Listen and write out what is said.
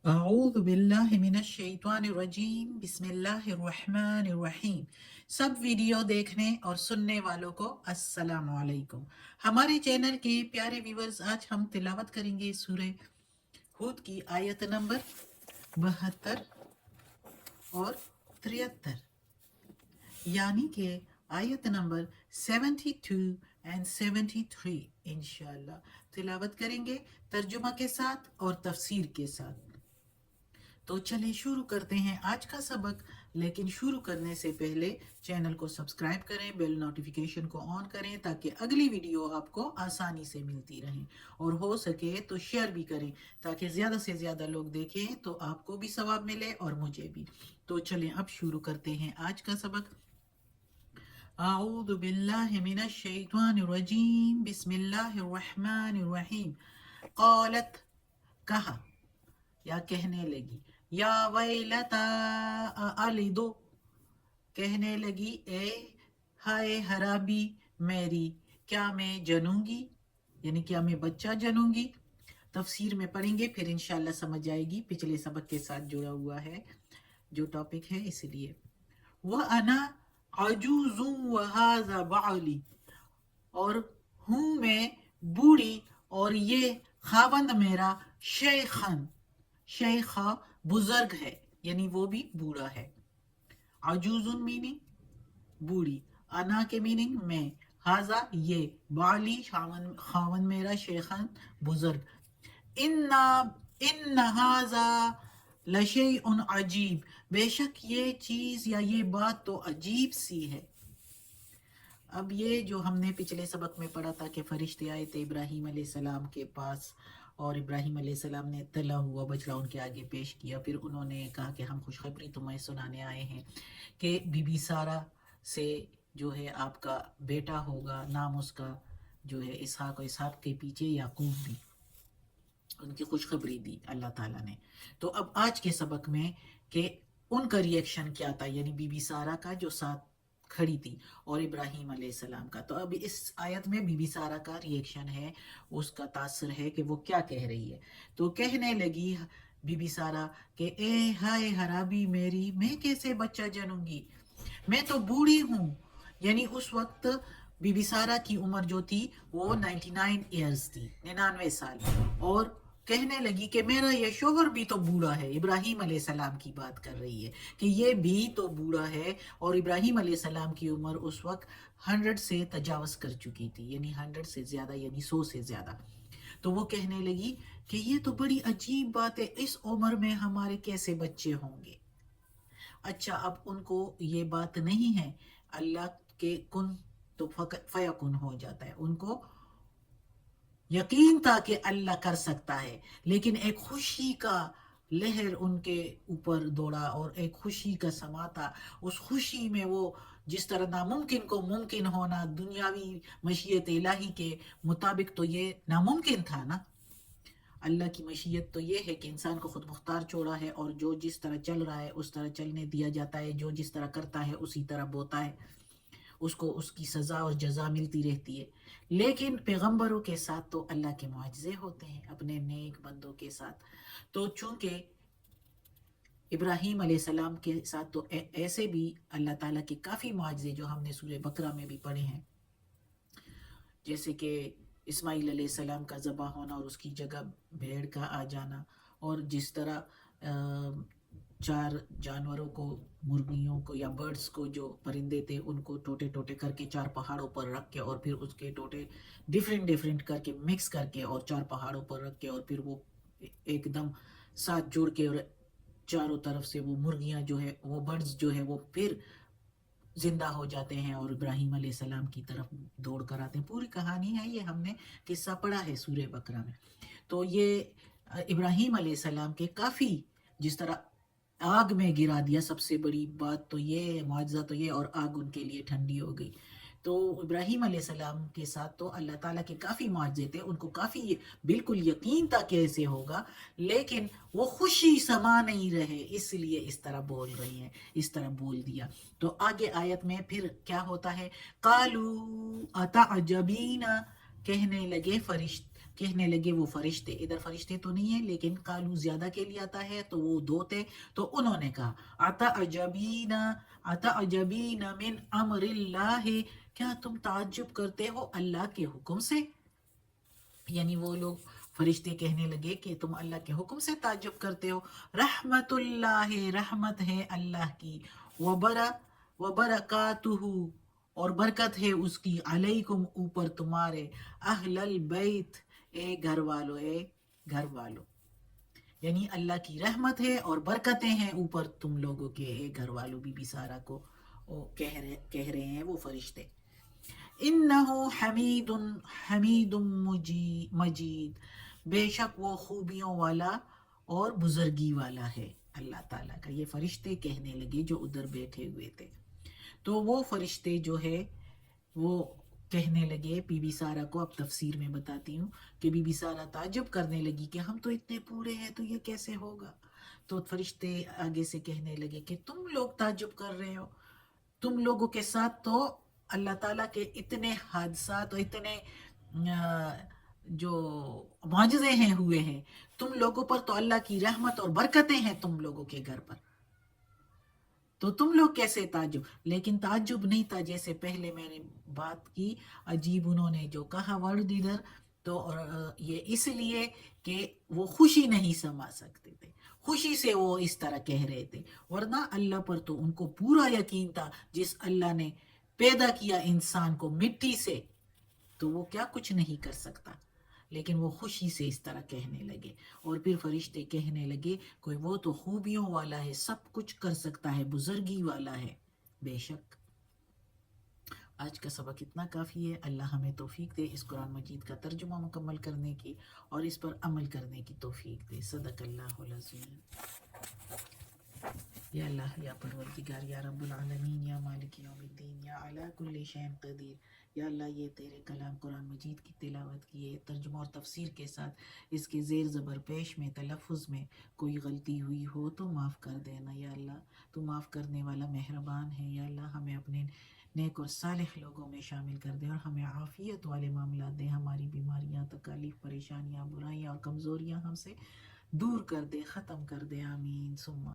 اعوذ باللہ من الشیطان الرجیم بسم اللہ الرحمن الرحیم۔ سب ویڈیو دیکھنے اور سننے والوں کو السلام علیکم۔ ہمارے چینل کے پیارے ویورز، آج ہم تلاوت کریں گے سورہ ہود کی آیت نمبر 72 اور 73، یعنی کہ آیت نمبر 72 اینڈ 73 انشاءاللہ تلاوت کریں گے ترجمہ کے ساتھ اور تفسیر کے ساتھ۔ تو چلیں شروع کرتے ہیں آج کا سبق، لیکن شروع کرنے سے پہلے چینل کو سبسکرائب کریں، بیل نوٹیفیکیشن کو آن کریں تاکہ اگلی ویڈیو آپ کو آسانی سے ملتی رہیں، اور ہو سکے تو شیئر بھی کریں تاکہ زیادہ سے زیادہ لوگ دیکھیں تو آپ کو بھی ثواب ملے اور مجھے بھی۔ تو چلیں اب شروع کرتے ہیں آج کا سبق۔ اعوذ باللہ من الشیطان الرجیم بسم اللہ الرحمن الرحیم۔ قالت، کہا یا کہنے لگی، یا ویلتا الدو، کہنے لگی اے ہائے حرابی میری، کیا میں جنوں گی، یعنی کیا میں بچہ جنوں گی۔ تفسیر میں پڑھیں گے پھر انشاءاللہ سمجھ آئے گی، پچھلے سبق کے ساتھ جڑا ہوا ہے جو ٹاپک ہے اس لیے۔ وَأَنَا عَجُوزٌ وَهَذَا بَعْلِي، اور ہوں میں بوڑھی اور یہ خاوند میرا شیخن، شیخہ بزرگ ہے، یعنی وہ بھی بوڑھا ہے۔ عجوزن میننگ بوڑھی، انا کے میننگ میں، ہاضا یہ، بالی خاون میرا، شیخن بزرگ۔ ان ہاضا لشیء عجیب، بے شک یہ چیز یا یہ بات تو عجیب سی ہے۔ اب یہ جو ہم نے پچھلے سبق میں پڑھا تھا کہ فرشتے آئے تھے ابراہیم علیہ السلام کے پاس، اور ابراہیم علیہ السلام نے تلا ہوا بچڑا ان کے آگے پیش کیا، پھر انہوں نے کہا کہ ہم خوشخبری تمہیں سنانے آئے ہیں کہ بی بی سارہ سے جو ہے آپ کا بیٹا ہوگا، نام اس کا جو ہے اسحاق، و اسحاق کے پیچھے یعقوب بھی، ان کی خوشخبری دی اللہ تعالیٰ نے۔ تو اب آج کے سبق میں کہ ان کا ریئیکشن کیا تھا، یعنی بی بی سارہ کا جو ساتھ کھڑی تھی، اور ابراہیم علیہ السلام کا۔ تو اب اس آیت میں بی بی سارہ کا ریئیکشن ہے، اس کا تاثر ہے کہ وہ کیا کہہ رہی ہے۔ تو کہنے لگی بی بی سارہ کہ اے ہائے حرابی میری، میں کیسے بچہ جنوں گی، میں تو بوڑھی ہوں۔ یعنی اس وقت بی بی سارہ کی عمر جو تھی وہ 99 ایئرز تھی، 99 سال، اور کہنے لگی کہ میرا یہ شوہر بھی تو بوڑھا ہے۔ ابراہیم علیہ السلام کی بات کر رہی ہے کہ یہ بھی تو بوڑھا ہے، اور ابراہیم علیہ السلام کی عمر اس وقت 100 سے تجاوز کر چکی تھی، یعنی 100 سے زیادہ، یعنی 100 سے زیادہ۔ تو وہ کہنے لگی کہ یہ تو بڑی عجیب بات ہے، اس عمر میں ہمارے کیسے بچے ہوں گے۔ اچھا، اب ان کو یہ بات نہیں ہے، اللہ کے کن تو فیکن ہو جاتا ہے، ان کو یقین تھا کہ اللہ کر سکتا ہے، لیکن ایک خوشی کا لہر ان کے اوپر دوڑا، اور ایک خوشی کا سما تھا۔ اس خوشی میں وہ جس طرح ناممکن کو ممکن ہونا، دنیاوی مشیت الہی کے مطابق تو یہ ناممکن تھا نا۔ اللہ کی مشیت تو یہ ہے کہ انسان کو خود مختار چھوڑا ہے، اور جو جس طرح چل رہا ہے اس طرح چلنے دیا جاتا ہے، جو جس طرح کرتا ہے اسی طرح بوتا ہے، اس کو اس کی سزا اور جزا ملتی رہتی ہے۔ لیکن پیغمبروں کے ساتھ تو اللہ کے معجزے ہوتے ہیں، اپنے نیک بندوں کے ساتھ۔ تو چونکہ ابراہیم علیہ السلام کے ساتھ تو ایسے بھی اللہ تعالیٰ کے کافی معجزے جو ہم نے سورہ بقرہ میں بھی پڑھے ہیں، جیسے کہ اسماعیل علیہ السلام کا ذبح ہونا اور اس کی جگہ بھیڑ کا آ جانا، اور جس طرح 4 جانوروں کو، مرغیوں کو یا برڈز کو، جو پرندے تھے ان کو ٹوٹے ٹوٹے کر کے 4 پہاڑوں پر رکھ کے، اور پھر اس کے ٹوٹے ڈیفرنٹ کر کے مکس کر کے اور 4 پہاڑوں پر رکھ کے، اور پھر وہ ایک دم ساتھ جوڑ کے، اور چاروں طرف سے وہ مرغیاں جو ہے، وہ برڈز جو ہے وہ پھر زندہ ہو جاتے ہیں اور ابراہیم علیہ السلام کی طرف دوڑ کر آتے ہیں۔ پوری کہانی ہے، یہ ہم نے قصہ پڑھا ہے سورہ بقرہ میں۔ تو یہ ابراہیم علیہ السلام کے کافی، جس طرح آگ میں گرا دیا، سب سے بڑی بات تو یہ، معجزہ تو یہ، اور آگ ان کے لیے ٹھنڈی ہو گئی۔ تو ابراہیم علیہ السلام کے ساتھ تو اللہ تعالیٰ کے کافی معجزے تھے، ان کو کافی بالکل یقین تھا کیسے ہوگا، لیکن وہ خوشی سما نہیں رہے، اس لیے اس طرح بول رہی ہیں، اس طرح بول دیا۔ تو آگے آیت میں پھر کیا ہوتا ہے، قالوا اتعجبین، کہنے لگے کہنے لگے وہ فرشتے، ادھر فرشتے تو نہیں ہیں لیکن قالو زیادہ کے لیے آتا ہے تو وہ دو تھے، تو انہوں نے کہا اتعجبین من امر اللہ، کیا تم تعجب کرتے ہو اللہ کے حکم سے؟ یعنی وہ لوگ فرشتے کہنے لگے کہ تم اللہ کے حکم سے تعجب کرتے ہو، رحمت اللہ، رحمت ہے اللہ کی، وبرکاتہ، اور برکت ہے اس کی، علیکم، اوپر تمہارے، اہل البیت، اے گھر والو، اے گھر والو، یعنی اللہ کی رحمت ہے اور برکتیں ہیں اوپر تم لوگوں کے، اے گھر والو، بی بی سارہ کو وہ کہہ رہے ہیں وہ فرشتے۔ انہو حمید مجید، بے شک وہ خوبیوں والا اور بزرگی والا ہے اللہ تعالیٰ کا، یہ فرشتے کہنے لگے جو ادھر بیٹھے ہوئے تھے۔ تو وہ فرشتے جو ہے وہ کہنے لگے بی بی سارہ کو، اب تفسیر میں بتاتی ہوں کہ بی بی سارہ تعجب کرنے لگی کہ ہم تو اتنے پورے ہیں تو یہ کیسے ہوگا؟ تو فرشتے آگے سے کہنے لگے کہ تم لوگ تعجب کر رہے ہو، تم لوگوں کے ساتھ تو اللہ تعالیٰ کے اتنے حادثات اور اتنے جو معجزے ہیں ہوئے ہیں، تم لوگوں پر تو اللہ کی رحمت اور برکتیں ہیں تم لوگوں کے گھر پر، تو تم لوگ کیسے تعجب؟ لیکن تعجب نہیں تھا، جیسے پہلے میں نے بات کی، عجیب انہوں نے جو کہا ورڈ ادھر، تو یہ اس لیے کہ وہ خوشی نہیں سما سکتے تھے، خوشی سے وہ اس طرح کہہ رہے تھے، ورنہ اللہ پر تو ان کو پورا یقین تھا، جس اللہ نے پیدا کیا انسان کو مٹی سے، تو وہ کیا کچھ نہیں کر سکتا، لیکن وہ خوشی سے اس طرح کہنے لگے۔ اور پھر فرشتے کہنے لگے کوئی وہ تو خوبیوں والا ہے، سب کچھ کر سکتا ہے، بزرگی والا ہے، بے شک۔ آج کا سبق اتنا کافی ہے، اللہ ہمیں توفیق دے اس قرآن مجید کا ترجمہ مکمل کرنے کی اور اس پر عمل کرنے کی توفیق دے۔ صدق اللہ العظیم۔ یا اللہ، یا پروردگار، یا رب العالمین، یا مالک یوم الدین، یا علی کل شیء قدیر، یا اللہ یہ تیرے کلام قرآن مجید کی تلاوت کیے، ترجمہ اور تفسیر کے ساتھ اس کے زیر زبر پیش میں، تلفظ میں کوئی غلطی ہوئی ہو تو معاف کر دینا، یا اللہ تو معاف کرنے والا مہربان ہے، یا اللہ ہمیں اپنے نیک اور صالح لوگوں میں شامل کر دے اور ہمیں عافیت والے معاملات دے، ہماری بیماریاں، تکالیف، پریشانیاں، برائیاں اور کمزوریاں ہم سے دور کر دے، ختم کر دے، آمین ثم